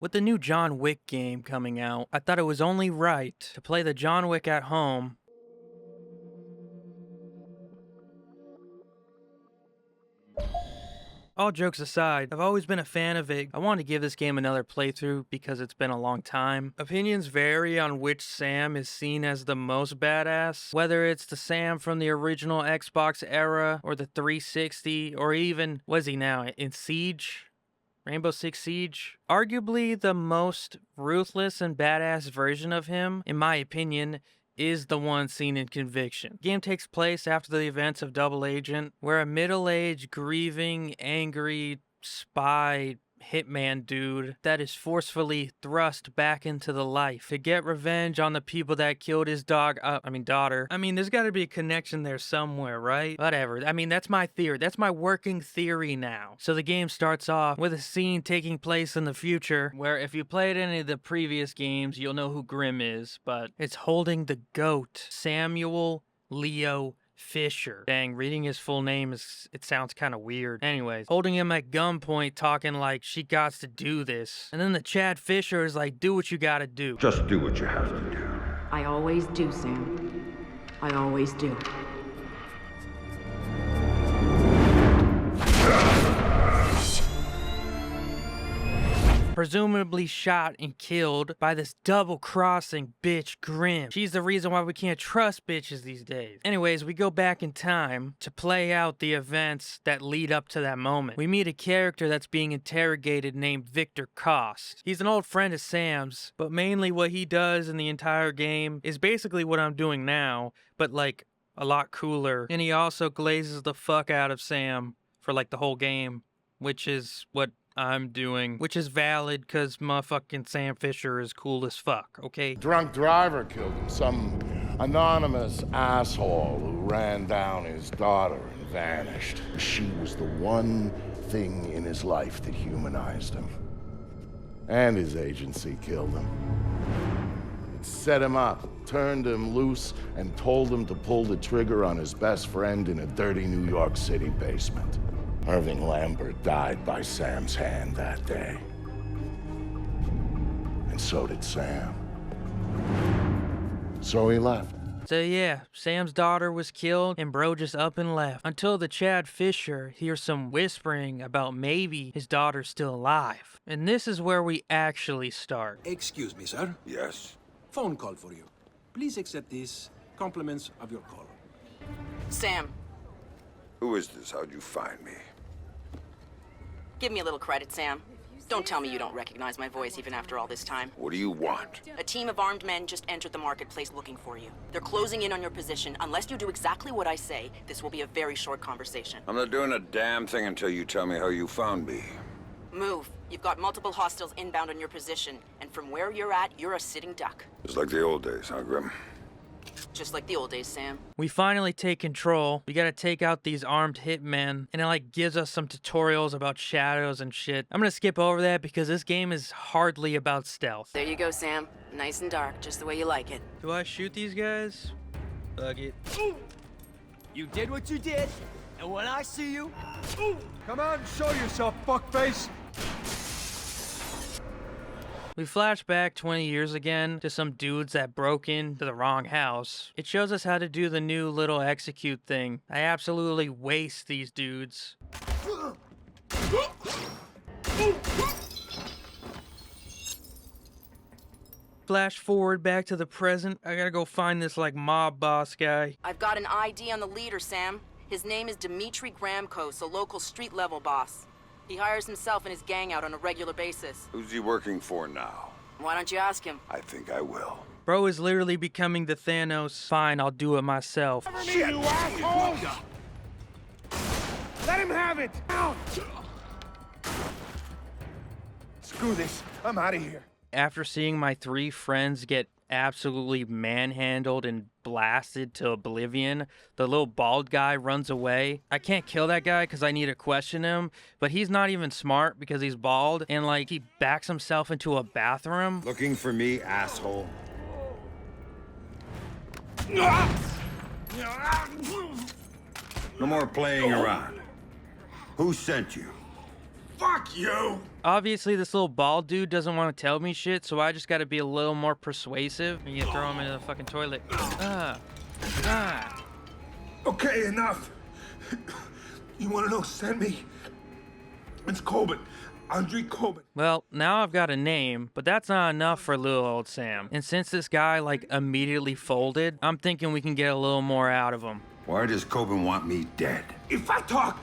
With the new John Wick game coming out, I thought it was only right to play the John Wick at home. All jokes aside, I've always been a fan of it. I wanted to give this game another playthrough because it's been a long time. Opinions vary on which Sam is seen as the most badass, whether it's the Sam from the original Xbox era or the 360 or even, what is he now, in Siege? Rainbow Six Siege? Arguably the most ruthless and badass version of him, in my opinion, is the one seen in Conviction. The game takes place after the events of Double Agent, where a middle-aged, grieving, angry spy hitman dude that is forcefully thrust back into the life to get revenge on the people that killed his daughter. There's got to be a connection there somewhere, right? Whatever. That's my theory. That's my working theory now. So the game starts off with a scene taking place in the future where if you played any of the previous games, you'll know who Grim is, but it's holding the GOAT, Samuel Leo Fisher. Dang, reading his full name it sounds kind of weird. Anyways, holding him at gunpoint, talking like she gots to do this. And then the Chad Fisher is like, do what you gotta do. Just do what you have to do. I always do, Sam. I always do. Presumably shot and killed by this double-crossing bitch Grim. She's the reason why we can't trust bitches these days. Anyways, we go back in time to play out the events that lead up to that moment. We meet a character that's being interrogated named Victor Cost. He's an old friend of Sam's, but mainly what he does in the entire game is basically what I'm doing now, but like a lot cooler. And he also glazes the fuck out of Sam for like the whole game, which is what I'm doing, which is valid because motherfucking Sam Fisher is cool as fuck, okay? Drunk driver killed him, some anonymous asshole who ran down his daughter and vanished. She was the one thing in his life that humanized him. And his agency killed him. It set him up, turned him loose, and told him to pull the trigger on his best friend in a dirty New York City basement. Irving Lambert died by Sam's hand that day. And so did Sam. So he left. So yeah, Sam's daughter was killed and bro just up and left. Until the Chad Fisher hears some whispering about maybe his daughter's still alive. And this is where we actually start. Excuse me, sir. Yes? Phone call for you. Please accept this. Compliments of your call. Sam, Who is this? How'd you find me? give me a little credit, Sam. Don't tell me you don't recognize my voice even after all this time. What do you want? A team of armed men just entered the marketplace looking for you. They're closing in on your position. Unless you do exactly what I say, this will be a very short conversation. I'm not doing a damn thing until you tell me how you found me. Move. You've got multiple hostiles inbound on your position, and from where you're at, you're a sitting duck. It's like the old days, huh, Grim? Just like the old days, Sam. We finally take control. We gotta take out these armed hitmen, and it like gives us some tutorials about shadows and shit. I'm gonna skip over that because this game is hardly about stealth. There you go, Sam. Nice and dark, just the way you like it. Do I shoot these guys? Fuck it. You did what you did, and when I see you, come on, show yourself, fuckface. We flash back 20 years again to some dudes that broke into the wrong house. It shows us how to do the new little execute thing. I absolutely waste these dudes. Flash forward back to the present. I gotta go find this like mob boss guy. I've got an ID on the leader, Sam. His name is Dmitri Gramkos, a local street-level boss. He hires himself and his gang out on a regular basis. Who's he working for now? Why don't you ask him? I think I will. Bro is literally becoming the Thanos. Fine, I'll do it myself. You asshole! Let him have it! Out! Screw this, I'm out of here. After seeing my three friends get absolutely manhandled and blasted to oblivion, the little bald guy runs away. I can't kill that guy because I need to question him, but he's not even smart because he's bald, and like he backs himself into a bathroom. Looking for me, asshole? No more playing around. Who sent you? Fuck you! Obviously, this little bald dude doesn't want to tell me shit, so I just gotta be a little more persuasive. And you throw him into the fucking toilet. Okay, enough. You want to know who sent me? It's Coben. Andre Coben. Well, now I've got a name, but that's not enough for little old Sam. And since this guy, like, immediately folded, I'm thinking we can get a little more out of him. Why does Coben want me dead? If I talk,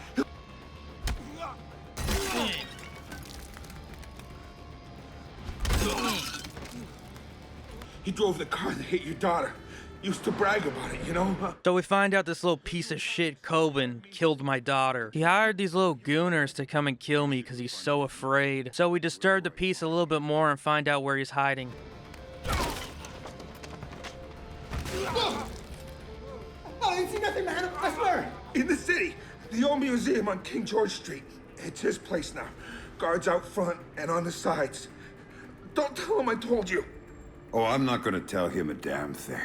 he drove the car that hit your daughter. Used to brag about it, you know? So we find out this little piece of shit Coben killed my daughter. He hired these little gooners to come and kill me because he's so afraid. So we disturb the piece a little bit more and find out where he's hiding. I didn't see nothing, man. I swear. In the city, the old museum on King George Street. It's his place now. Guards out front and on the sides. Don't tell him I told you. Oh, I'm not gonna tell him a damn thing.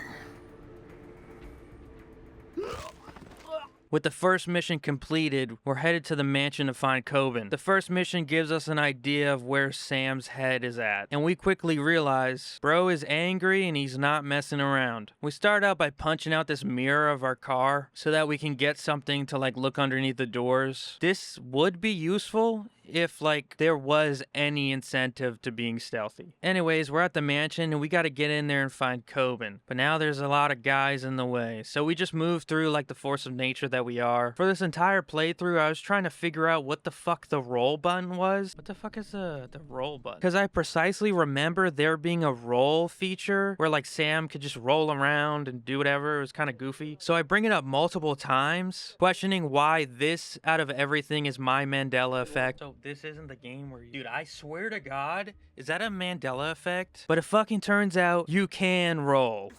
With the first mission completed, we're headed to the mansion to find Coben. The first mission gives us an idea of where Sam's head is at, and we quickly realize bro is angry and he's not messing around. We start out by punching out this mirror of our car so that we can get something to like look underneath the doors. This would be useful if like there was any incentive to being stealthy. Anyways, we're at the mansion and we got to get in there and find Coben. But now there's a lot of guys in the way. So we just move through like the force of nature that we are. For this entire playthrough, I was trying to figure out what the fuck the roll button was. What the fuck is the roll button? Because I precisely remember there being a roll feature where like Sam could just roll around and do whatever. It was kind of goofy. So I bring it up multiple times, questioning why this out of everything is my Mandela effect. So this isn't the game where you... Dude, I swear to God, is that a Mandela effect? But it fucking turns out you can roll.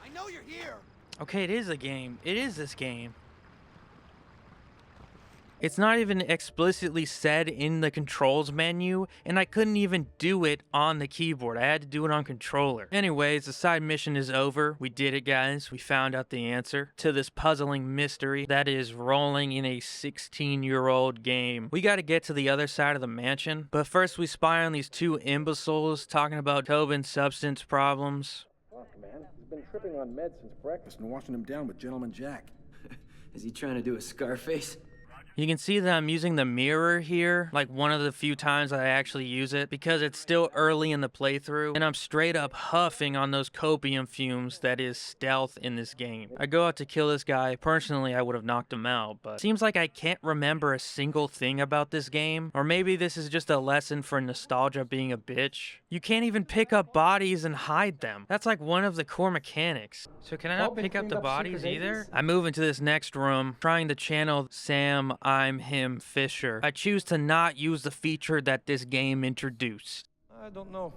I know you're here. Okay, it is a game. It is this game. It's not even explicitly said in the controls menu, and I couldn't even do it on the keyboard. I had to do it on controller. Anyways, the side mission is over. We did it, guys. We found out the answer to this puzzling mystery that is rolling in a 16-year-old game. We got to get to the other side of the mansion, but first we spy on these two imbeciles talking about Coben's substance problems. Fuck, man. He's been tripping on meds since breakfast and washing him down with Gentleman Jack. Is he trying to do a Scarface? You can see that I'm using the mirror here, like one of the few times I actually use it, because it's still early in the playthrough, and I'm straight up huffing on those copium fumes that is stealth in this game. I go out to kill this guy. Personally, I would have knocked him out, but seems like I can't remember a single thing about this game, or maybe this is just a lesson for nostalgia being a bitch. You can't even pick up bodies and hide them. That's like one of the core mechanics. So can I not pick up the bodies either? I move into this next room, trying to channel Sam, I'm him, Fisher. I choose to not use the feature that this game introduced. I don't know.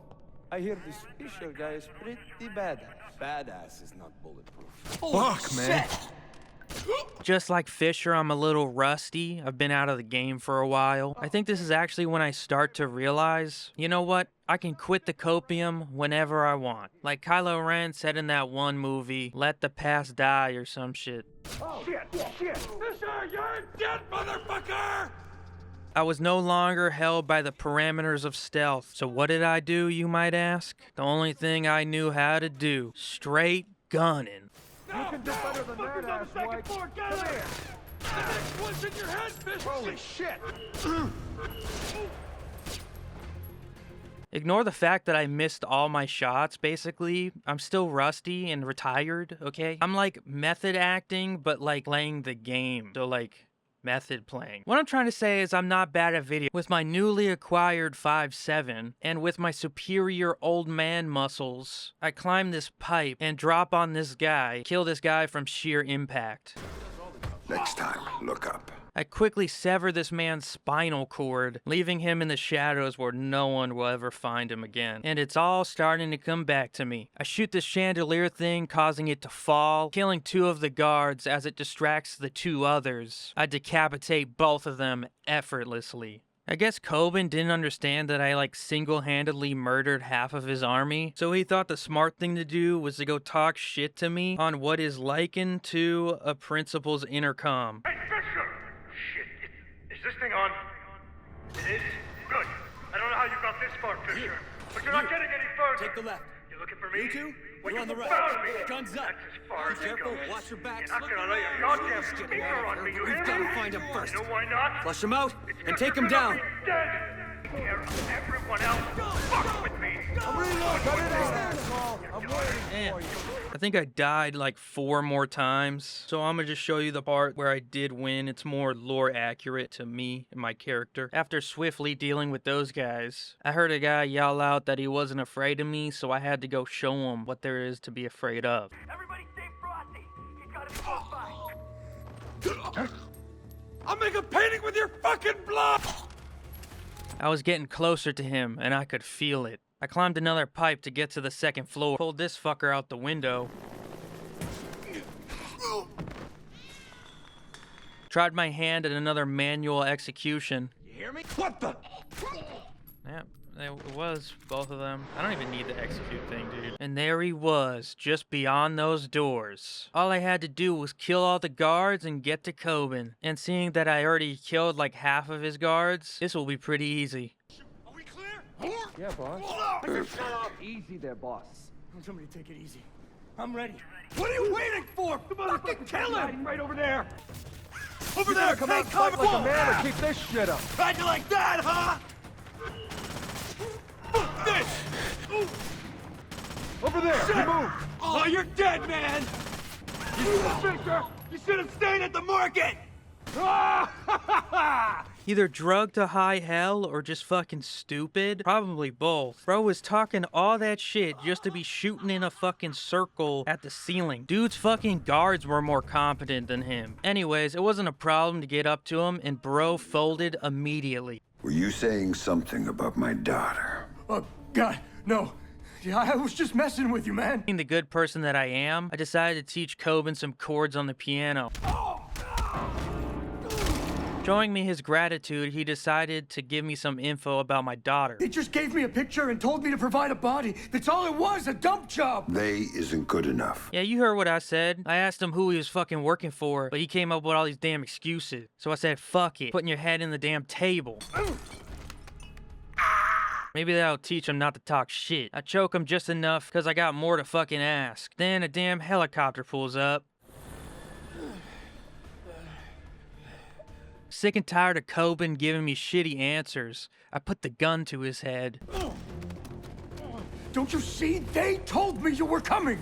I hear this Fisher guy is pretty badass. Badass is not bulletproof. Fuck, man. Just like Fisher, I'm a little rusty. I've been out of the game for a while. I think this is actually when I start to realize, you know what? I can quit the copium whenever I want. Like Kylo Ren said in that one movie, let the past die or some shit. Oh, shit. Fisher, you're dead, motherfucker! I was no longer held by the parameters of stealth. So what did I do, you might ask? The only thing I knew how to do. Straight gunning. You can do better than that, asswipe. Come here. The next one's in your head, Fisher! Holy shit! Ignore the fact that I missed all my shots, basically. I'm still rusty and retired, okay? I'm like method acting, but like playing the game. So like method playing. What I'm trying to say is I'm not bad at video. With my newly acquired 5'7", and with my superior old man muscles, I climb this pipe and drop on this guy, kill this guy from sheer impact. Next time, look up. I quickly sever this man's spinal cord, leaving him in the shadows where no one will ever find him again. And it's all starting to come back to me. I shoot this chandelier thing, causing it to fall, killing two of the guards as it distracts the two others. I decapitate both of them effortlessly. I guess Coben didn't understand that I like single-handedly murdered half of his army, so he thought the smart thing to do was to go talk shit to me on what is likened to a principal's intercom. Hey, Fisher! Shit, is this thing on? It is? Good. I don't know how you got this far, Fisher, but you're not getting any further. Take the left. You looking for me? You two? Well, You're on the right. found me. Guns up. That's as far Be as it careful. goes. Watch your backs. You're not Look gonna lay a around. goddamn Get finger on me, you We've hear got me? to find him first. You know why not? Flush him out It's and 'cause take him you're gonna down. be dead. Take care of everyone else. Fuck with me. I'm waiting for you. I think I died like 4 more times. So I'm gonna just show you the part where I did win. It's more lore accurate to me and my character. After swiftly dealing with those guys, I heard a guy yell out that he wasn't afraid of me, so I had to go show him what there is to be afraid of. Everybody save Frosty. He's gotta be close by. I'll make a painting with your fucking blood! I was getting closer to him, and I could feel it. I climbed another pipe to get to the 2nd floor, pulled this fucker out the window, tried my hand at another manual execution. You hear me? What the? Yeah, it was both of them. I don't even need the execute thing, dude. And there he was, just beyond those doors. All I had to do was kill all the guards and get to Coben. And seeing that I already killed like half of his guards, this will be pretty easy. Are we clear? Yeah, boss. Easy there, boss. Somebody take it easy. I'm ready. What are you waiting for? Fucking kill him! Right over there. Over there! Come Take out, fight cover! like a man, or keep this shit up. How'd you like that, huh? Fuck this! Over there. You move. Oh, you're dead, man! You spinter! You should have stayed at the market! Either drugged to high hell or just fucking stupid. Probably both. Bro was talking all that shit just to be shooting in a fucking circle at the ceiling. Dude's fucking guards were more competent than him. Anyways, it wasn't a problem to get up to him, and bro folded immediately. Were you saying something about my daughter? Oh, God, no. Yeah, I was just messing with you, man. Being the good person that I am, I decided to teach Coben some chords on the piano. Showing me his gratitude, he decided to give me some info about my daughter. He just gave me a picture and told me to provide a body. That's all it was, a dump job. They isn't good enough. Yeah, you heard what I said. I asked him who he was fucking working for, but he came up with all these damn excuses. So I said, fuck it, putting your head in the damn table. Maybe that'll teach him not to talk shit. I choke him just enough because I got more to fucking ask. Then a damn helicopter pulls up. Sick and tired of Coben giving me shitty answers, I put the gun to his head. Don't you see? They told me you were coming.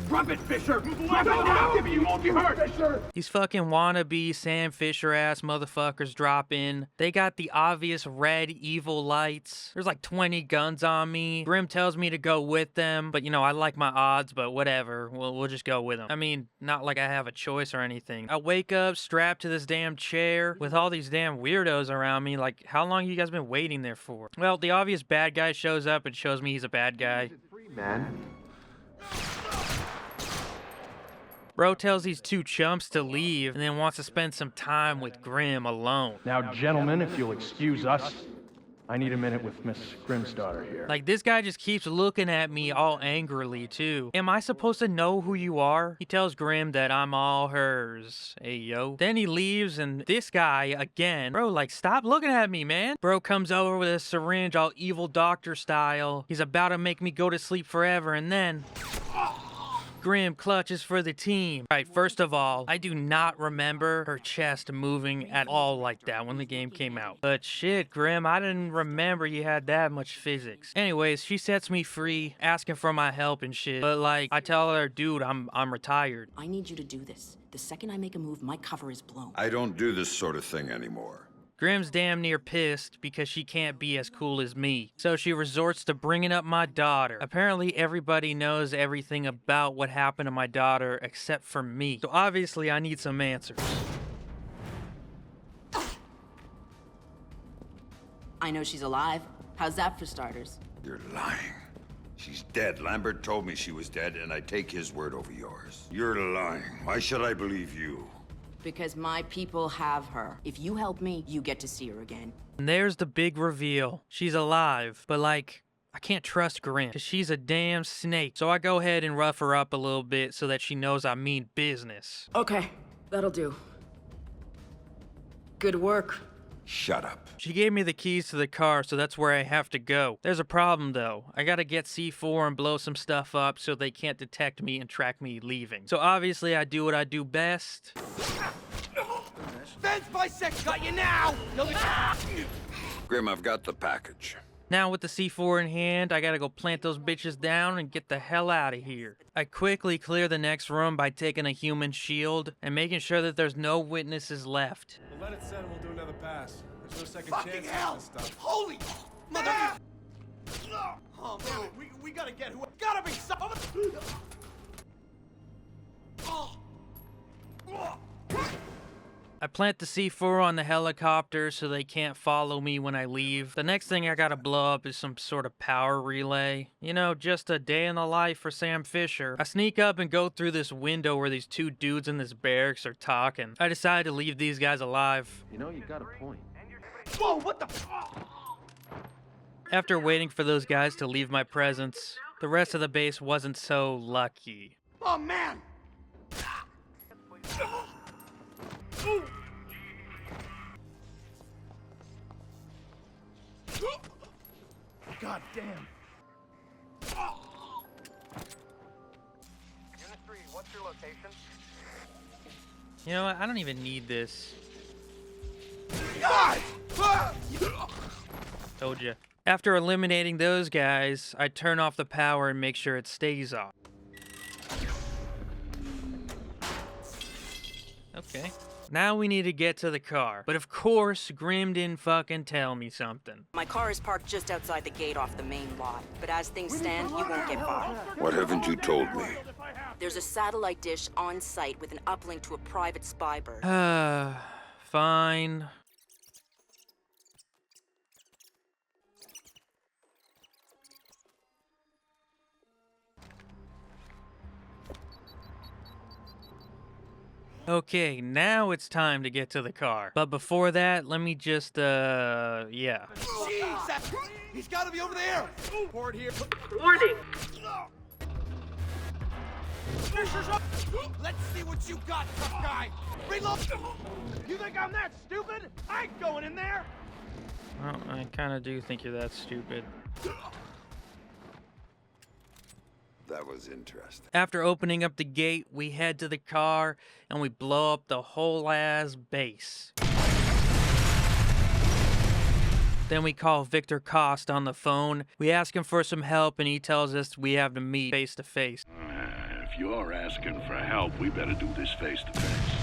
Drop it, Fisher! Drop it now! You won't be hurt! Fisher! These fucking wannabe Sam Fisher ass motherfuckers drop in. They got the obvious red evil lights. There's like 20 guns on me. Grim tells me to go with them, but you know, I like my odds, but whatever. We'll just go with them. I mean, not like I have a choice or anything. I wake up strapped to this damn chair with all these damn weirdos around me. Like, how long you guys been waiting there for? Well, the obvious bad guy shows up and shows me he's a bad guy. Man. Bro tells these 2 chumps to leave and then wants to spend some time with Grim alone. Now, gentlemen, if you'll excuse us, I need a minute with Miss Grimstarter here. Like, this guy just keeps looking at me all angrily, too. Am I supposed to know who you are? He tells Grim that I'm all hers. Hey, yo. Then he leaves, and this guy, again. Bro, like, stop looking at me, man. Bro comes over with a syringe all evil doctor style. He's about to make me go to sleep forever, and then... Grim clutches for the team. Alright, first of all, I do not remember her chest moving at all like that when the game came out. But shit, Grim, I didn't remember you had that much physics. Anyways, she sets me free, asking for my help and shit. But like, I tell her, dude, I'm retired. I need you to do this. The second I make a move, my cover is blown. I don't do this sort of thing anymore. Grim's damn near pissed because she can't be as cool as me. So she resorts to bringing up my daughter. Apparently everybody knows everything about what happened to my daughter except for me. So obviously I need some answers. I know she's alive. How's that for starters? You're lying. She's dead. Lambert told me she was dead, and I take his word over yours. You're lying. Why should I believe you? Because my people have her. If you help me, you get to see her again. And there's the big reveal. She's alive, but like, I can't trust Grim, because she's a damn snake. So I go ahead and rough her up a little bit so that she knows I mean business. Okay, That'll do. Good work. Shut up. She gave me the keys to the car, so that's where I have to go. There's a problem though. I gotta get C4 and blow some stuff up so they can't detect me and track me leaving. So obviously I do what I do best. Fence bisect got you now! Grim, I've got the package. Now with the C4 in hand, I gotta go plant those bitches down and get the hell out of here. I quickly clear the next room by taking a human shield and making sure that there's no witnesses left. We'll let it set and we'll do another pass. There's no second Fucking chance hell! on this stuff. Holy mother! Oh man, we gotta get who. Gotta be someone. I plant the C4 on the helicopter so they can't follow me when I leave. The next thing I gotta blow up is some sort of power relay. You know, just a day in the life for Sam Fisher. I sneak up and go through this window where these two dudes in this barracks are talking. I decide to leave these guys alive. You know, you got a point. Whoa, what the? After waiting for those guys to leave my presence, the rest of the base wasn't so lucky. Oh man! God damn. Unit 3, what's your location? You know what? I don't even need this. God! Told ya. After eliminating those guys, I turn off the power and make sure it stays off. Okay. Now we need to get to the car. But of course, Grim didn't fucking tell me something. My car is parked just outside the gate off the main lot, but as things stand, you won't get far. What haven't you told me? There's a satellite dish on site with an uplink to a private spy bird. Fine. Okay, now it's time to get to the car. But before that, let me just, yeah. Jesus! He's gotta be over there! Port here. Warning! Let's see what you got, tough guy! Reload! You think I'm that stupid? I ain't going in there! Well, I kinda do think you're that stupid. That was interesting. After opening up the gate, we head to the car and we blow up the whole ass base. Then we call Victor Cost on the phone. We ask him for some help and he tells us we have to meet face to face. If you're asking for help, we better do this face to face.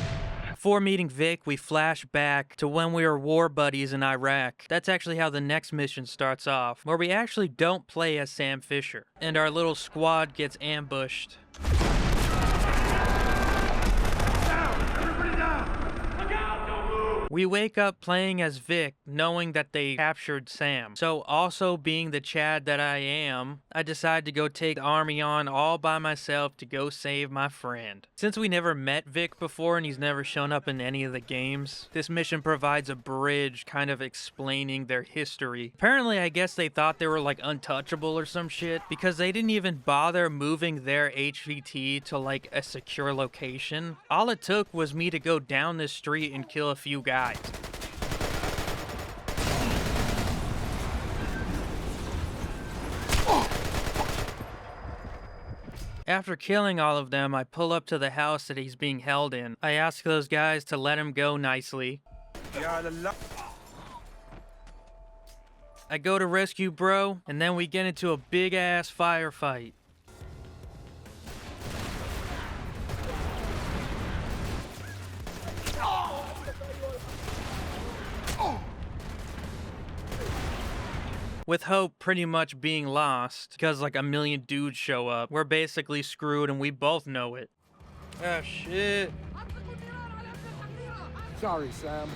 Before meeting Vic, we flash back to when we were war buddies in Iraq. That's actually how the next mission starts off, where we actually don't play as Sam Fisher, and our little squad gets ambushed. We wake up playing as Vic, knowing that they captured Sam. So also being the Chad that I am, I decide to go take the army on all by myself to go save my friend. Since we never met Vic before and he's never shown up in any of the games, this mission provides a bridge kind of explaining their history. Apparently, I guess they thought they were like untouchable or some shit because they didn't even bother moving their HVT to like a secure location. All it took was me to go down this street and kill a few guys. After killing all of them, I pull up to the house that he's being held in. I ask those guys to let him go nicely. I go to rescue bro, and then we get into a big ass firefight. With hope pretty much being lost, because like a million dudes show up, we're basically screwed and we both know it. Ah, shit. Sorry, Sam.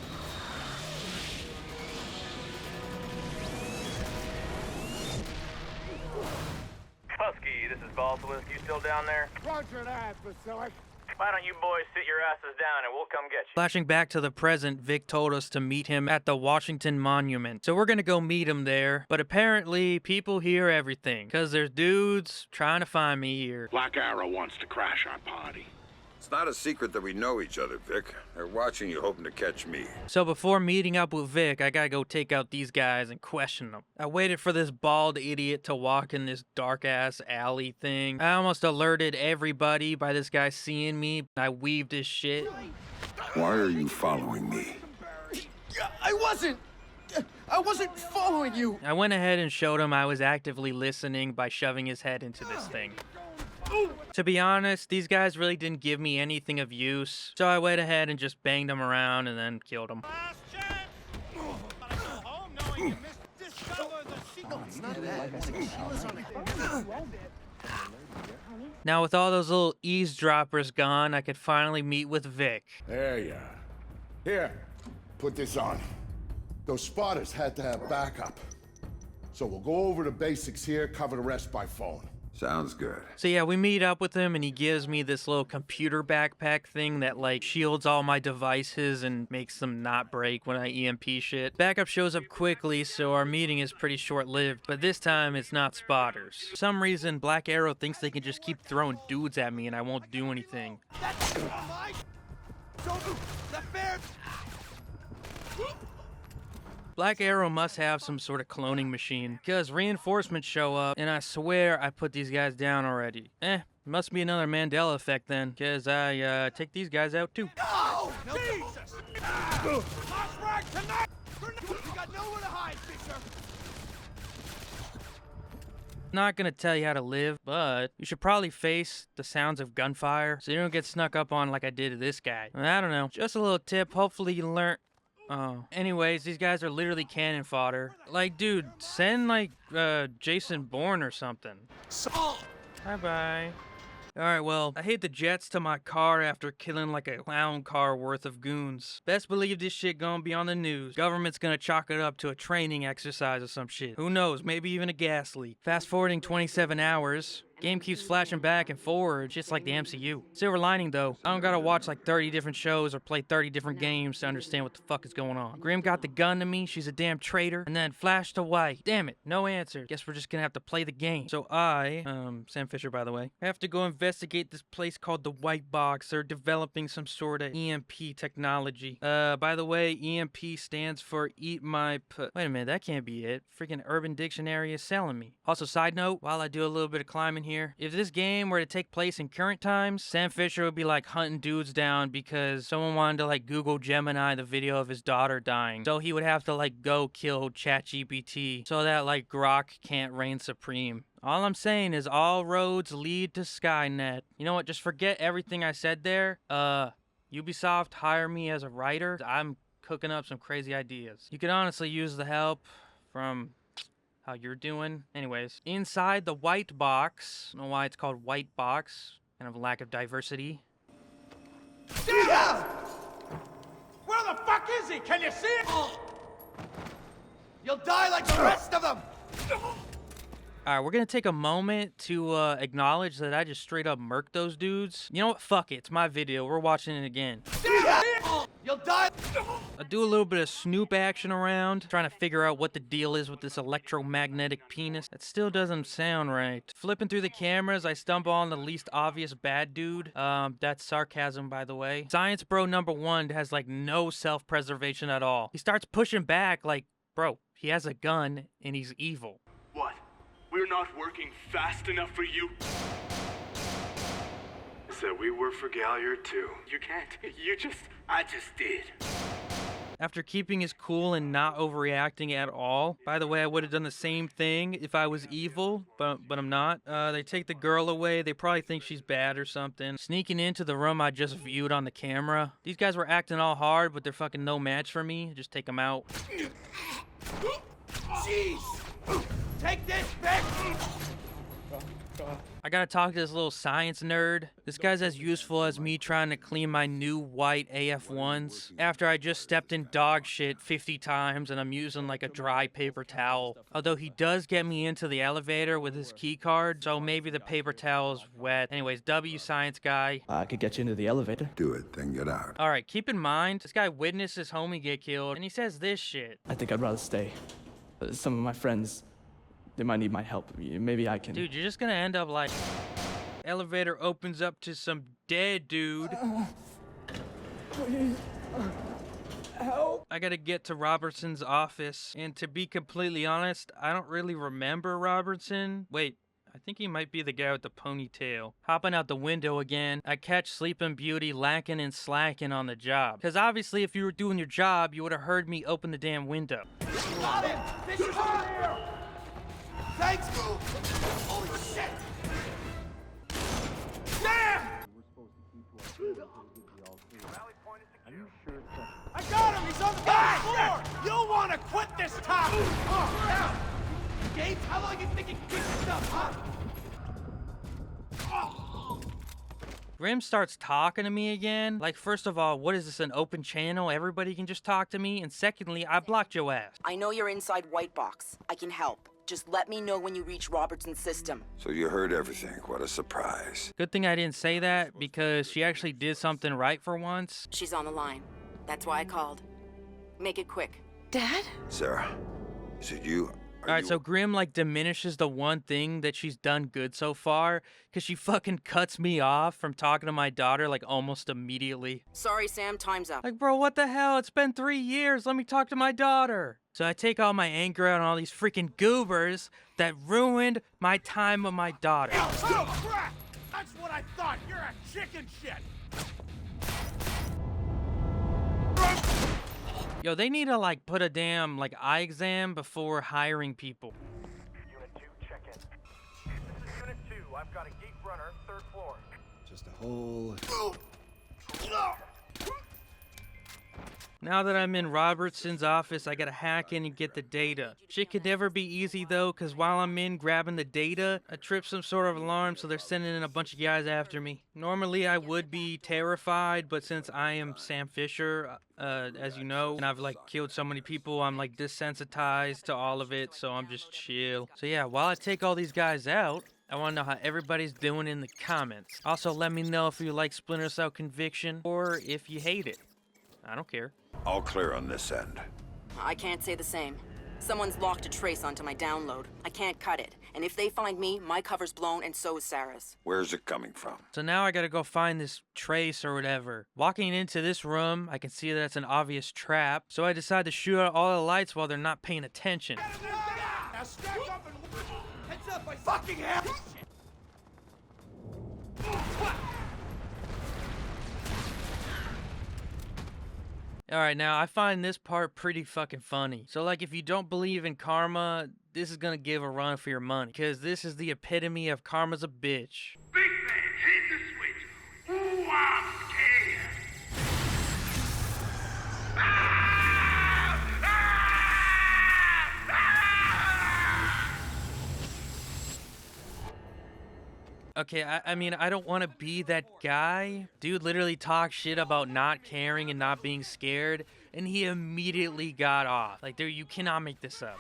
Husky, this is Balsawist. You still down there? Roger that, Vasilic. Why don't you boys sit your asses down and we'll come get you? Flashing back to the present, Vic told us to meet him at the Washington Monument. So we're gonna go meet him there. But apparently, people hear everything. Because there's dudes trying to find me here. Black Arrow wants to crash our party. It's not a secret that we know each other, Vic. They're watching you, hoping to catch me. So before meeting up with Vic, I gotta go take out these guys and question them. I waited for this bald idiot to walk in this dark-ass alley thing. I almost alerted everybody by this guy seeing me. I weaved his shit. Why are you following me? I wasn't following you. I went ahead and showed him I was actively listening by shoving his head into this thing. To be honest, these guys really didn't give me anything of use, so I went ahead and just banged them around and then killed them. Now with all those little eavesdroppers gone, I could finally meet with Vic. There you are. Here, put this on. Those spotters had to have backup. So we'll go over the basics here, cover the rest by phone. Sounds good. So yeah, we meet up with him and he gives me this little computer backpack thing that like shields all my devices and makes them not break when I EMP shit. Backup shows up quickly, so our meeting is pretty short-lived, but this time it's not spotters. For some reason, Black Arrow thinks they can just keep throwing dudes at me and I won't do anything. Black Arrow must have some sort of cloning machine, because reinforcements show up, and I swear I put these guys down already. Must be another Mandela effect then, because I take these guys out too. No! Jesus! Last rag tonight! You got nowhere to hide, Fisher! Not gonna tell you how to live, but you should probably face the sounds of gunfire, so you don't get snuck up on like I did to this guy. I don't know, just a little tip, hopefully you learn. Oh. Anyways, these guys are literally cannon fodder. Like, dude, send, like, Jason Bourne or something. Bye-bye. Alright, well, I hit the jets to my car after killing like a clown car worth of goons. Best believe this shit gonna be on the news. Government's gonna chalk it up to a training exercise or some shit. Who knows, maybe even a gas leak. Fast forwarding 27 hours. Game keeps flashing back and forward, just like the MCU. Silver lining though, I don't gotta watch like 30 different shows or play 30 different games to understand what the fuck is going on. Grim got the gun to me, she's a damn traitor, and then flashed away. Damn it, no answer. Guess we're just gonna have to play the game. So I, Sam Fisher by the way, have to go investigate this place called the White Box. They're developing some sort of EMP technology. By the way, EMP stands for Eat My Wait a minute, that can't be it. Freaking Urban Dictionary is selling me. Also, side note, while I do a little bit of climbing here, if this game were to take place in current times, Sam Fisher would be like hunting dudes down because someone wanted to like Google Gemini the video of his daughter dying. So he would have to like go kill ChatGPT so that like Grok can't reign supreme. All I'm saying is all roads lead to Skynet. You know what? Just forget everything I said there. Ubisoft, hire me as a writer. I'm cooking up some crazy ideas. You could honestly use the help from how you're doing. Anyways, inside the White Box, I don't know why it's called White Box, kind of a lack of diversity. Yeah! Where the fuck is he? Can you see it? You'll die like the rest of them! Alright, we're gonna take a moment to acknowledge that I just straight up murked those dudes. You know what? Fuck it. It's my video. We're watching it again. You'll die! I do a little bit of snoop action around, trying to figure out what the deal is with this electromagnetic penis. That still doesn't sound right. Flipping through the cameras, I stumble on the least obvious bad dude. That's sarcasm, by the way. Science bro number 1 has like no self-preservation at all. He starts pushing back like, bro, he has a gun and he's evil. What? We're not working fast enough for you? So we work for Galliard too. You can't. I just did. After keeping his cool and not overreacting at all. By the way, I would have done the same thing if I was evil, but I'm not. They take the girl away. They probably think she's bad or something. Sneaking into the room I just viewed on the camera. These guys were acting all hard, but they're fucking no match for me. Just take them out. Jeez! Take this, bitch! I gotta talk to this little science nerd. This guy's as useful as me trying to clean my new white AF1s after I just stepped in dog shit 50 times and I'm using like a dry paper towel. Although he does get me into the elevator with his key card, so maybe the paper towel's wet. Anyways, W science guy. I could get you into the elevator. Do it, then get out. Alright, keep in mind, this guy witnessed his homie get killed and he says this shit. I think I'd rather stay. Some of my friends, they might need my help. Maybe I can... Dude, you're just gonna end up like... Elevator opens up to some dead dude. Please. Help. I gotta get to Robertson's office, and to be completely honest, I don't really remember Robertson. Wait, I think he might be the guy with the ponytail. Hopping out the window again, I catch Sleeping Beauty lacking and slacking on the job. Cause obviously if you were doing your job, you would have heard me open the damn window. Got him! Fish is over here! Thanks! Holy shit! Damn! I got him! He's on the floor! You'll want to quit this time! Oh, now! Gates, how long you think you can keep this up, huh? Grim starts talking to me again. Like, first of all, what is this, an open channel? Everybody can just talk to me? And secondly, I blocked your ass. I know you're inside White Box. I can help. Just let me know when you reach Robertson's system. So you heard everything. What a surprise. Good thing I didn't say that, because she actually did something right for once. She's on the line. That's why I called. Make it quick. Dad? Sarah, is it you? Alright, so Grim, like, diminishes the one thing that she's done good so far, because she fucking cuts me off from talking to my daughter, like, almost immediately. Sorry, Sam, time's up. Like, bro, what the hell? It's been 3 years. Let me talk to my daughter. So I take all my anger out on all these freaking goobers that ruined my time with my daughter. Oh, crap! That's what I thought! You're a chicken shit! Yo, they need to, like, put a damn, like, eye exam before hiring people. Unit 2, check in. This is Unit 2. I've got a gate runner, 3rd floor. Just a whole... Now that I'm in Robertson's office, I gotta hack in and get the data. Shit could never be easy though, cause while I'm in grabbing the data, I trip some sort of alarm, so they're sending in a bunch of guys after me. Normally I would be terrified, but since I am Sam Fisher, as you know, and I've like killed so many people, I'm like desensitized to all of it, so I'm just chill. So yeah, while I take all these guys out, I want to know how everybody's doing in the comments. Also, let me know if you like Splinter Cell Conviction or if you hate it. I don't care. All clear on this end. I can't say the same. Someone's locked a trace onto my download. I can't cut it. And if they find me, my cover's blown and so is Sarah's. Where's it coming from? So now I gotta go find this trace or whatever. Walking into this room, I can see that it's an obvious trap, so I decide to shoot out all the lights while they're not paying attention. Now stack up and... Heads up, I fucking have... Alright, now I find this part pretty fucking funny. So like, if you don't believe in karma, this is gonna give a run for your money. Because this is the epitome of karma's a bitch. Big man, hit the switch. Ooh, I'm scared. Okay, I mean, I don't want to be that guy. Dude literally talks shit about not caring and not being scared, and he immediately got off. Like, dude, you cannot make this up.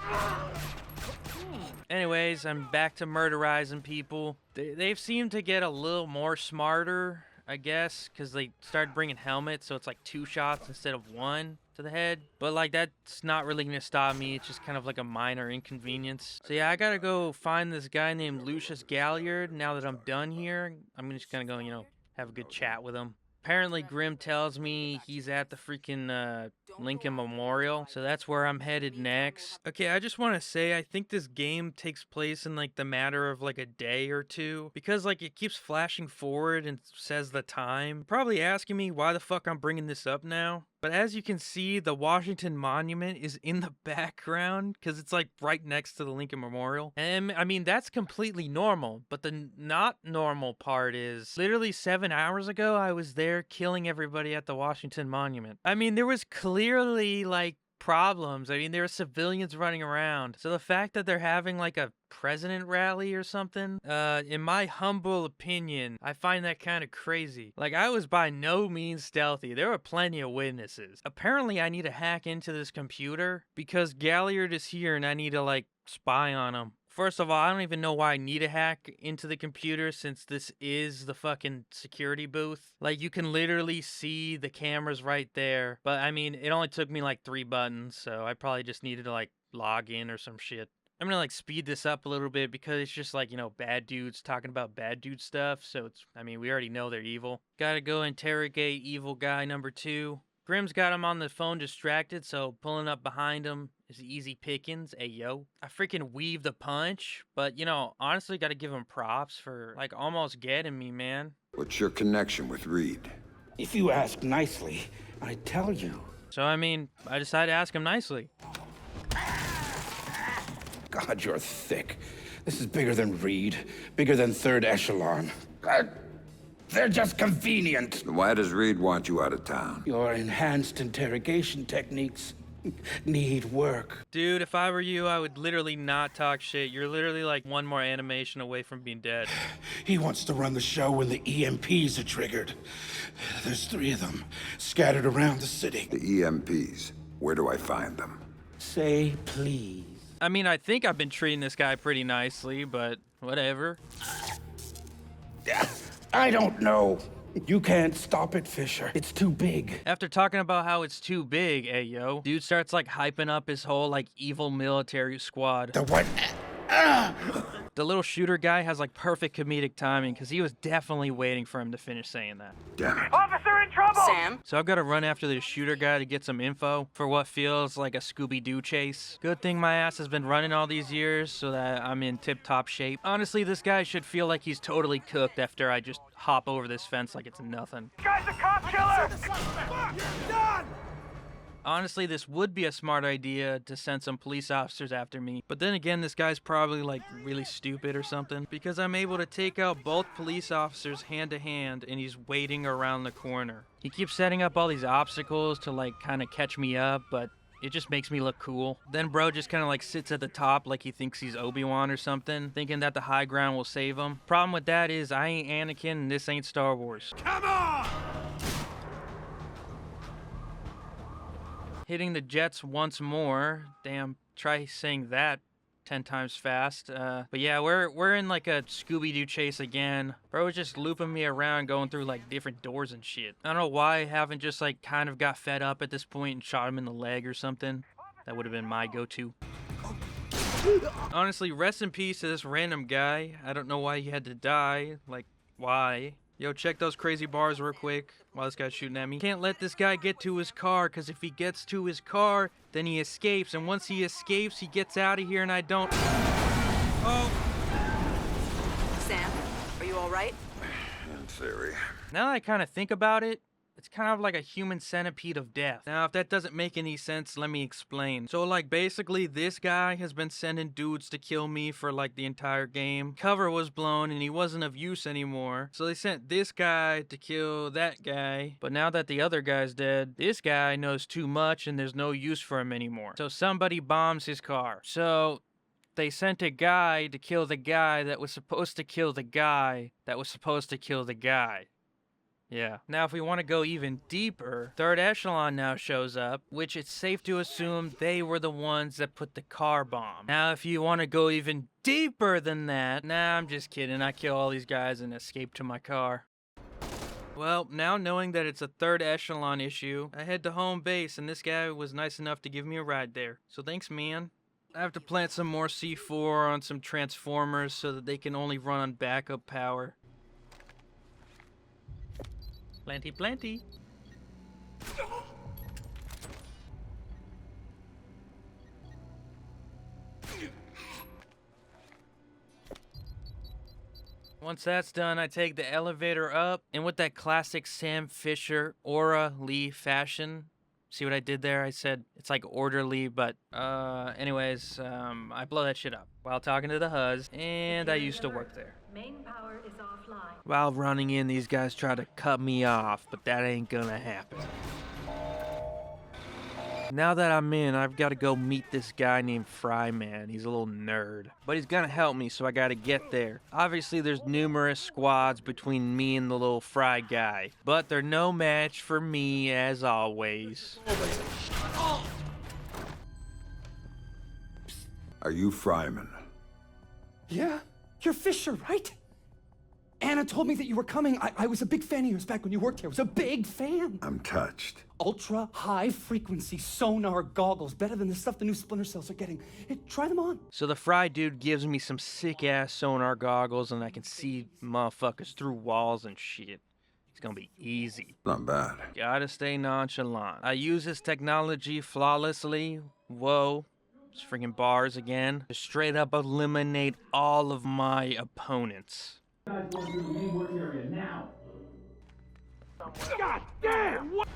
Anyways, I'm back to murderizing people. They've seemed to get a little more smarter, I guess, because they started bringing helmets, so it's like 2 shots instead of 1 to the head. But like, that's not really gonna stop me. It's just kind of like a minor inconvenience. So yeah, I gotta go find this guy named Lucius Galliard. Now that I'm done here, I'm just gonna go, you know, have a good chat with him. Apparently Grim tells me he's at the freaking Lincoln Memorial, so that's where I'm headed next. Okay, I just want to say I think this game takes place in like the matter of like a day or two, because like it keeps flashing forward and says the time. You're probably asking me why the fuck I'm bringing this up now. But as you can see, the Washington Monument is in the background because it's like right next to the Lincoln Memorial. And I mean, that's completely normal. But the not normal part is literally 7 hours ago, I was there killing everybody at the Washington Monument. I mean, there was clearly like problems. I mean, there were civilians running around. So the fact that they're having like a president rally or something, in my humble opinion, I find that kind of crazy. Like, I was by no means stealthy. There were plenty of witnesses. Apparently, I need to hack into this computer because Galliard is here and I need to like spy on him. First of all, I don't even know why I need to hack into the computer since this is the fucking security booth. Like, you can literally see the cameras right there. But, I mean, it only took me like 3 buttons, so I probably just needed to, like, log in or some shit. I'm gonna like speed this up a little bit because it's just like, you know, bad dudes talking about bad dude stuff. So it's, I mean, we already know they're evil. Gotta go interrogate evil guy number 2. Grimm's got him on the phone distracted, so pulling up behind him is easy pickings. Hey, yo. I freaking weaved the punch, but, you know, honestly, gotta give him props for, like, almost getting me, man. What's your connection with Reed? If you ask nicely, I tell you. So, I mean, I decided to ask him nicely. God, you're thick. This is bigger than Reed, bigger than third echelon. They're just convenient. Why does Reed want you out of town? Your enhanced interrogation techniques need work. Dude, if I were you, I would literally not talk shit. You're literally like one more animation away from being dead. He wants to run the show when the EMPs are triggered. There's 3 of them scattered around the city. The EMPs. Where do I find them? Say please. I mean, I think I've been treating this guy pretty nicely, but whatever. I don't know. You can't stop it, Fisher. It's too big. After talking about how it's too big, hey yo, dude starts like hyping up his whole like evil military squad. The what? The little shooter guy has like perfect comedic timing because he was definitely waiting for him to finish saying that. Damn it. Officer in trouble! Sam? So I've got to run after the shooter guy to get some info for what feels like a Scooby-Doo chase. Good thing my ass has been running all these years so that I'm in tip-top shape. Honestly, this guy should feel like he's totally cooked after I just hop over this fence like it's nothing. Guy's a cop killer! You're done! Honestly, this would be a smart idea to send some police officers after me. But then again, this guy's probably like really stupid or something because I'm able to take out both police officers hand to hand and he's waiting around the corner. He keeps setting up all these obstacles to like kind of catch me up, but it just makes me look cool. Then bro just kind of like sits at the top like he thinks he's Obi-Wan or something, thinking that the high ground will save him. Problem with that is I ain't Anakin and this ain't Star Wars. Come on! Hitting the jets once more. Damn, try saying that 10 times fast. But yeah, we're in like a Scooby-Doo chase again. Bro was just looping me around going through like different doors and shit. I don't know why I haven't just like kind of got fed up at this point and shot him in the leg or something. That would have been my go-to. Honestly, rest in peace to this random guy. I don't know why he had to die. Like, why? Yo, check those crazy bars real quick while this guy's shooting at me. Can't let this guy get to his car, because if he gets to his car, then he escapes. And once he escapes, he gets out of here, and I don't... Oh. Sam, are you all right? In theory. Now that I kind of think about it, it's kind of like a human centipede of death. Now, if that doesn't make any sense, let me explain. So, like, basically, this guy has been sending dudes to kill me for, like, the entire game. Cover was blown, and he wasn't of use anymore. So they sent this guy to kill that guy. But now that the other guy's dead, this guy knows too much, and there's no use for him anymore. So somebody bombs his car. So... they sent a guy to kill the guy that was supposed to kill the guy that was supposed to kill the guy. Yeah. Now, if we want to go even deeper, Third Echelon now shows up, which it's safe to assume they were the ones that put the car bomb. Now, if you want to go even deeper than that, nah, I'm just kidding. I kill all these guys and escape to my car. Well, now knowing that it's a Third Echelon issue, I head to home base, and this guy was nice enough to give me a ride there. So thanks, man. I have to plant some more C4 on some transformers so that they can only run on backup power. Plenty, plenty. Once that's done, I take the elevator up, and with that classic Sam Fisher Aura Lee fashion, see what I did there? I said it's like orderly, but anyways, I blow that shit up while talking to the Huz, and I used to work there. Main power is offline. While running in, these guys try to cut me off, but that ain't gonna happen. Now that I'm in, I've got to go meet this guy named Fryman. He's a little nerd, but he's gonna help me, so I gotta get there. Obviously, there's numerous squads between me and the little Fry guy, but they're no match for me, as always. Are you Fryman? Yeah, you're Fisher, right? Anna told me that you were coming. I was a big fan of yours back when you worked here. I was a big fan. I'm touched. Ultra high frequency sonar goggles, better than the stuff the new splinter cells are getting. Hey, try them on. So the Fry dude gives me some sick ass sonar goggles and I can see motherfuckers through walls and shit. It's gonna be easy. Not bad. Gotta stay nonchalant. I use this technology flawlessly. Whoa. It's freaking bars again. To straight up eliminate all of my opponents. God damn! What?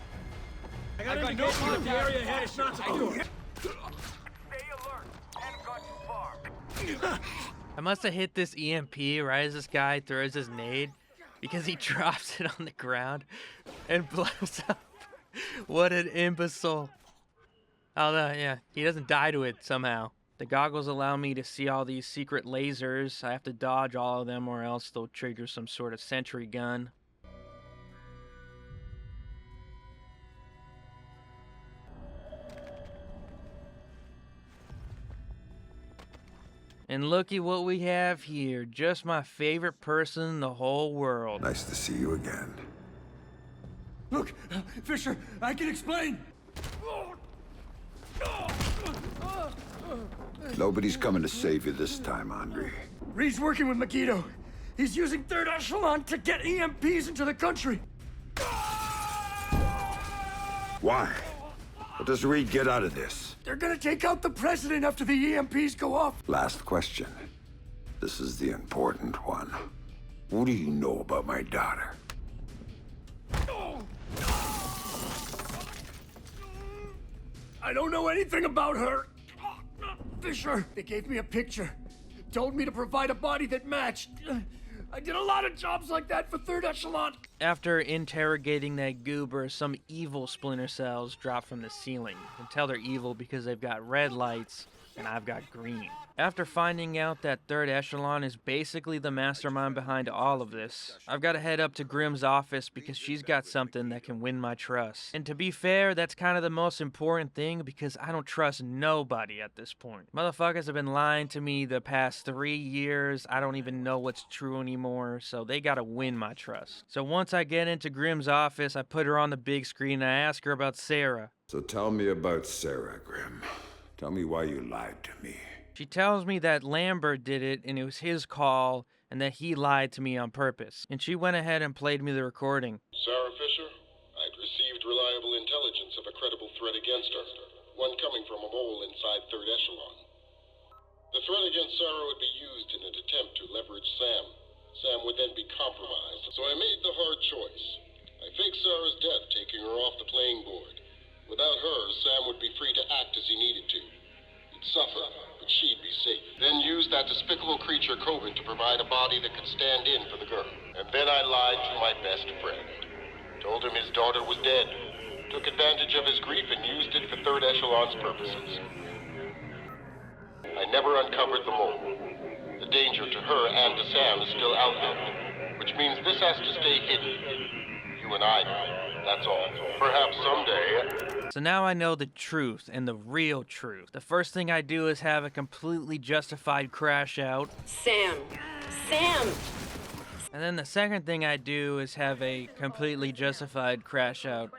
I got no clue if the area ahead is not secure. Stay alert. Hadn't gone too far. I must have hit this EMP right as this guy throws his nade because he drops it on the ground and blows up. What an imbecile. Although, yeah, he doesn't die to it somehow. The goggles allow me to see all these secret lasers. I have to dodge all of them or else they'll trigger some sort of sentry gun. And looky what we have here. Just my favorite person in the whole world. Nice to see you again. Look, Fisher, I can explain. Nobody's coming to save you this time, Andre. Reed's working with Megiddo. He's using third echelon to get EMPs into the country. Why? What does Reed get out of this? They're gonna take out the president after the EMPs go off. Last question. This is the important one. What do you know about my daughter? I don't know anything about her. Fisher, they gave me a picture. Told me to provide a body that matched. I did a lot of jobs like that for third echelon. After interrogating that goober, some evil splinter cells drop from the ceiling. You can tell they're evil because they've got red lights and I've got green. After finding out that third echelon is basically the mastermind behind all of this, I've got to head up to Grimm's office because she's got something that can win my trust. And to be fair, that's kind of the most important thing because I don't trust nobody at this point. Motherfuckers have been lying to me the past 3 years. I don't even know what's true anymore, so they gotta win my trust. So once I get into Grimm's office, I put her on the big screen and I ask her about Sarah. So tell me about Sarah, Grimm. Tell me why you lied to me. She tells me that Lambert did it and it was his call and that he lied to me on purpose. And she went ahead and played me the recording. Sarah Fisher, I'd received reliable intelligence of a credible threat against her, one coming from a mole inside third echelon. The threat against Sarah would be used in an attempt to leverage Sam. Sam would then be compromised, so I made the hard choice. I faked Sarah's death, taking her off the playing board. Without her, Sam would be free to act as he needed to. He'd suffer, but she'd be safe. Then used that despicable creature, Coven, to provide a body that could stand in for the girl. And then I lied to my best friend. Told him his daughter was dead. Took advantage of his grief and used it for third echelon's purposes. I never uncovered the mole. The danger to her and to Sam is still out there, which means this has to stay hidden. You and I know. That's all. Perhaps someday. So now I know the truth and the real truth. The first thing I do is have a completely justified crash out. Sam! Sam! And then the second thing I do is have a completely justified crash out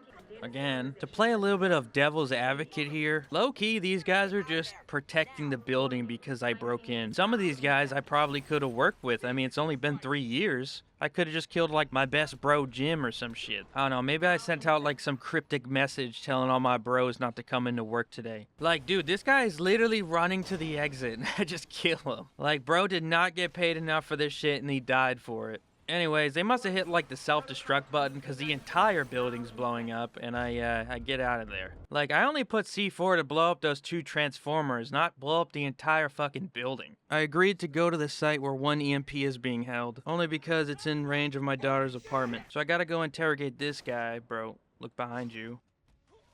again. To play a little bit of devil's advocate here, low-key, these guys are just protecting the building because I broke in. Some of these guys I probably could have worked with. I mean, it's only been 3 years. I could have just killed, like, my best bro, Jim, or some shit. I don't know, maybe I sent out, like, some cryptic message telling all my bros not to come into work today. Like, dude, this guy is literally running to the exit. I just kill him. Like, bro did not get paid enough for this shit, and he died for it. Anyways, they must have hit like the self-destruct button because the entire building's blowing up and I get out of there. Like, I only put C4 to blow up those 2 transformers, not blow up the entire fucking building. I agreed to go to the site where 1 EMP is being held, only because it's in range of my daughter's apartment. So I gotta go interrogate this guy, bro. Look behind you.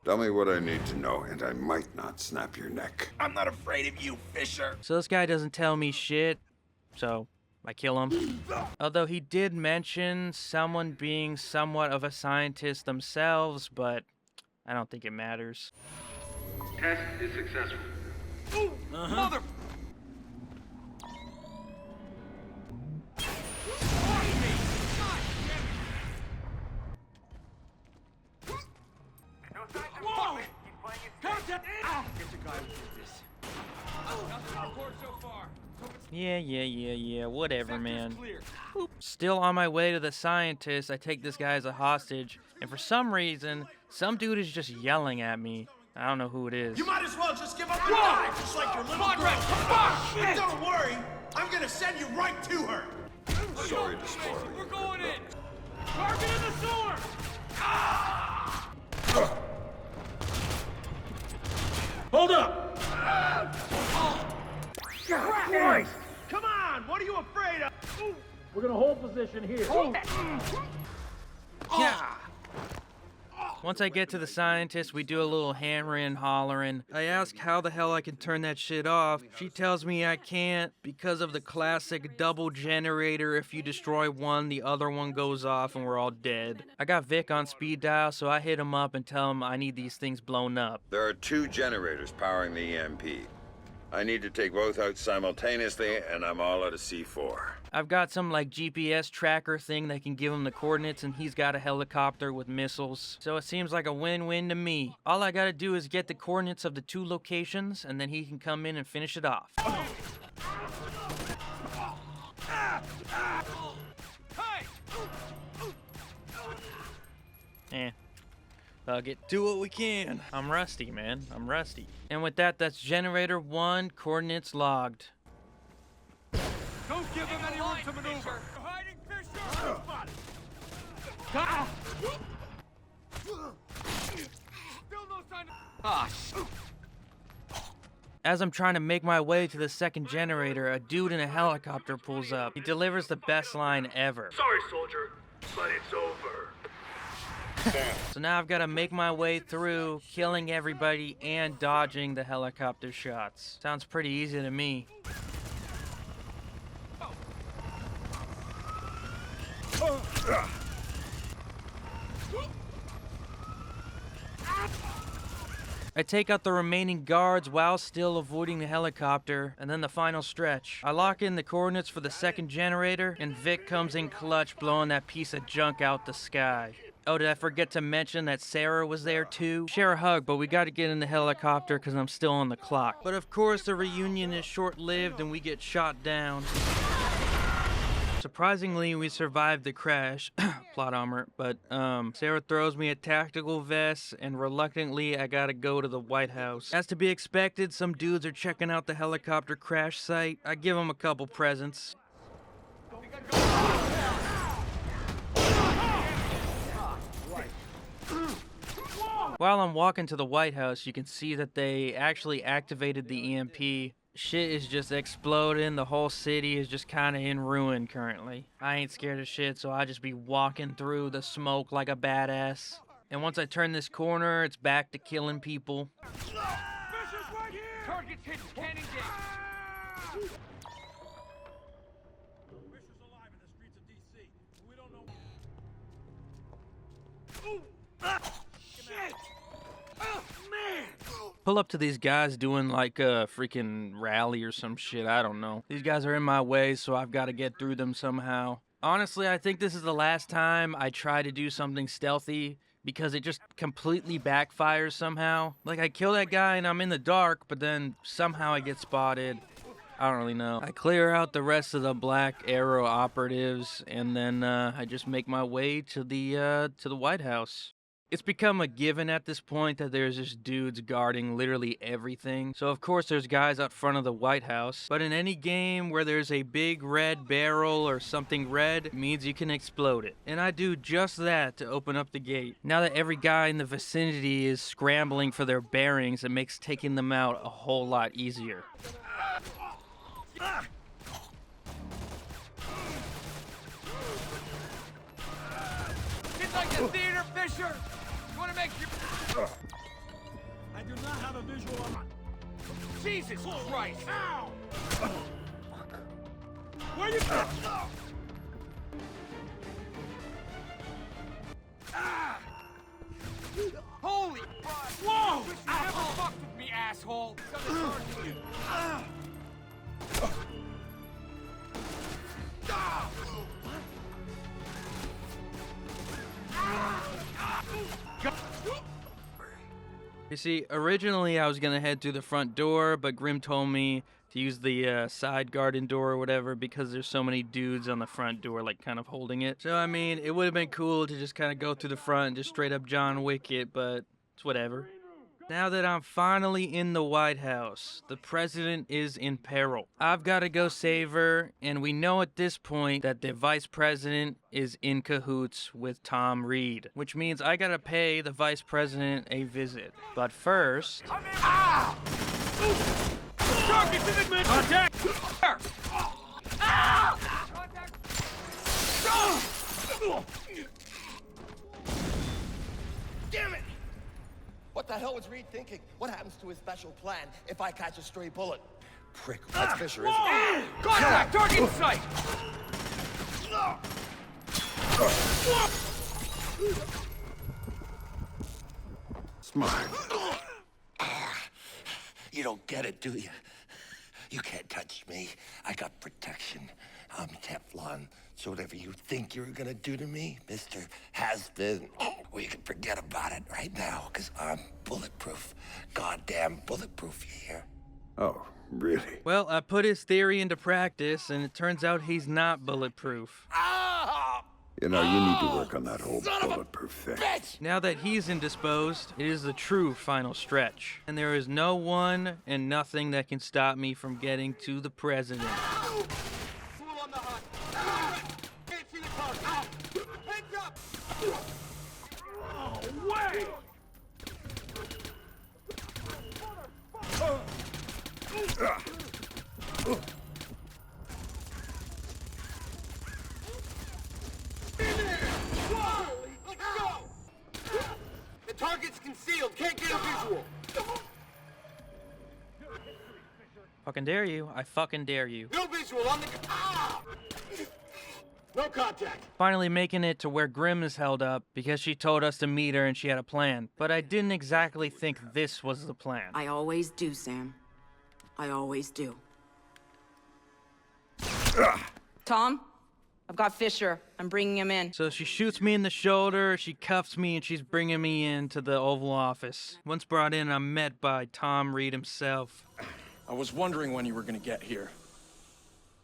Tell me what I need to know, and I might not snap your neck. I'm not afraid of you, Fisher. So this guy doesn't tell me shit, so I kill him. Although he did mention someone being somewhat of a scientist themselves, but I don't think it matters. Test is successful. Mother... Yeah, whatever, man. Oop. Still on my way to the scientist, I take this guy as a hostage, and for some reason, some dude is just yelling at me. I don't know who it is. You might as well just give up and die, just like your little girl. But don't worry, I'm gonna send you right to her. Sorry to spoil you. We're going in. Target in the sewer. Hold up! Christ! Come on! What are you afraid of? We're gonna hold position here. Yeah. Once I get to the scientist, we do a little hammering and hollering. I ask how the hell I can turn that shit off. She tells me I can't because of the classic double generator. If you destroy one, the other one goes off and we're all dead. I got Vic on speed dial, so I hit him up and tell him I need these things blown up. There are 2 generators powering the EMP. I need to take both out simultaneously, and I'm all out of C4. I've got some like GPS tracker thing that can give him the coordinates, and he's got a helicopter with missiles. So it seems like a win-win to me. All I gotta do is get the coordinates of the 2 locations, and then he can come in and finish it off. Fuck it. Do what we can. I'm rusty, man. I'm rusty. And with that, that's generator 1, coordinates logged. Don't give him any room to maneuver. You're hiding, Fisher. Still no sign of... As I'm trying to make my way to the second generator, a dude in a helicopter pulls up. He delivers the best line ever. Sorry, soldier, but it's over. So now I've got to make my way through, killing everybody and dodging the helicopter shots. Sounds pretty easy to me. I take out the remaining guards while still avoiding the helicopter, and then the final stretch. I lock in the coordinates for the second generator, and Vic comes in clutch, blowing that piece of junk out the sky. Oh, did I forget to mention that Sarah was there too? Share a hug, but we gotta get in the helicopter because I'm still on the clock. But of course, the reunion is short-lived and we get shot down. Surprisingly, we survived the crash, plot armor, but Sarah throws me a tactical vest, and reluctantly I gotta go to the White House. As to be expected, some dudes are checking out the helicopter crash site. I give them a couple presents. While I'm walking to the White House, you can see that they actually activated the EMP. Shit is just exploding. The whole city is just kind of in ruin currently. I ain't scared of shit, so I just be walking through the smoke like a badass. And once I turn this corner, it's back to killing people. Fisher's right here! Target's hit, can't engage. Fisher's alive in the streets of D.C. We don't know... Ooh! Shit! Oh, man! Pull up to these guys doing like a freaking rally or some shit, I don't know. These guys are in my way, so I've got to get through them somehow. Honestly, I think this is the last time I try to do something stealthy because it just completely backfires somehow. Like, I kill that guy and I'm in the dark, but then somehow I get spotted. I don't really know. I clear out the rest of the Black Arrow operatives, and then I just make my way to the White House. It's become a given at this point that there's just dudes guarding literally everything. So of course there's guys out front of the White House. But in any game where there's a big red barrel or something red, it means you can explode it. And I do just that to open up the gate. Now that every guy in the vicinity is scrambling for their bearings, it makes taking them out a whole lot easier. It's like a theater, Fisher! You wanna make your... I do not have a visual on my... Jesus Christ! Ow! Where you... Ah! Holy... Whoa! You never fucked with me, asshole! You see, originally I was gonna head through the front door, but Grim told me to use the side garden door or whatever because there's so many dudes on the front door, like, kind of holding it. So, I mean, it would have been cool to just kind of go through the front and just straight up John Wick it, but it's whatever. Now that I'm finally in the White House, the president is in peril. I've got to go save her, and we know at this point that the vice president is in cahoots with Tom Reed, which means I gotta pay the vice president a visit. But first... Contact! Damn it! What the hell was Reed thinking? What happens to his special plan if I catch a stray bullet? Prick, that's Fisher, isn't it? Contact! Target in sight! Smart. You don't get it, do you? You can't touch me. I got protection. I'm Teflon. So whatever you think you're gonna do to me, Mr. Has-Been, well, you can forget about it right now, because I'm bulletproof. Goddamn bulletproof, you hear? Oh, really? Well, I put his theory into practice, and it turns out he's not bulletproof. You know, you need to work on that whole bulletproof thing. Now that he's indisposed, it is the true final stretch. And there is no one and nothing that can stop me from getting to the president. The target's concealed. Can't get a visual. Fucking dare you. I fucking dare you. No visual on the... No contact. Finally making it to where Grim is held up because she told us to meet her and she had a plan. But I didn't exactly think this was the plan. I always do, Sam. I always do. Tom? I've got Fisher. I'm bringing him in. So she shoots me in the shoulder, she cuffs me, and she's bringing me into the Oval Office. Once brought in, I'm met by Tom Reed himself. I was wondering when you were gonna get here.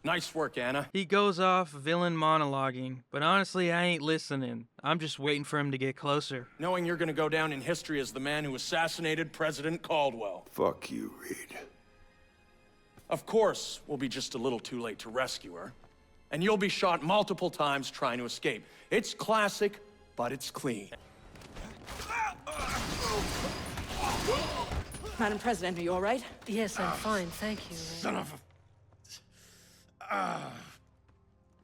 Nice work, Anna. He goes off villain monologuing, but honestly, I ain't listening. I'm just waiting for him to get closer. Knowing you're gonna go down in history as the man who assassinated President Caldwell. Fuck you, Reed. Of course, we'll be just a little too late to rescue her. And you'll be shot multiple times trying to escape. It's classic, but it's clean. Madam President, are you all right? Yes, I'm fine, thank you. Son of a...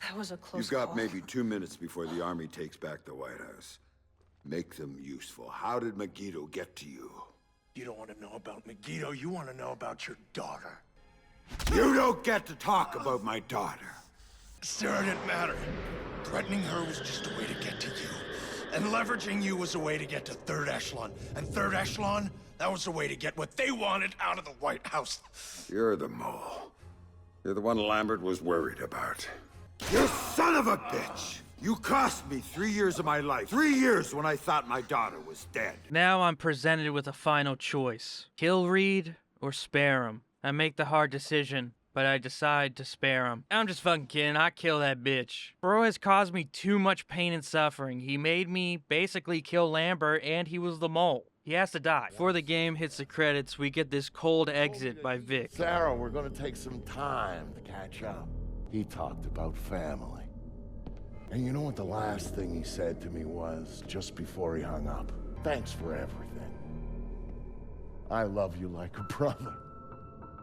That was a close You've got call. maybe 2 minutes before the army takes back the White House. Make them useful. How did Megiddo get to you? You don't want to know about Megiddo. You want to know about your daughter. You don't get to talk about my daughter. Sarah didn't matter. Threatening her was just a way to get to you. And leveraging you was a way to get to Third Echelon. And Third Echelon, that was a way to get what they wanted out of the White House. You're the mole. You're the one Lambert was worried about. You son of a bitch! You cost me 3 years of my life. 3 years when I thought my daughter was dead. Now I'm presented with a final choice. Kill Reed or spare him. I make the hard decision, but I decide to spare him. I'm just fucking kidding. I kill that bitch. Bro has caused me too much pain and suffering. He made me basically kill Lambert, and he was the mole. He has to die. Before the game hits the credits, we get this cold exit by Vic. Sarah, we're gonna take some time to catch up. He talked about family. And you know what the last thing he said to me was just before he hung up? Thanks for everything. I love you like a brother.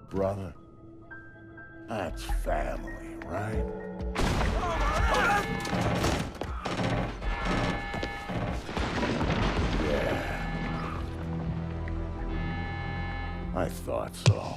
Brother, that's family, right? Yeah. I thought so.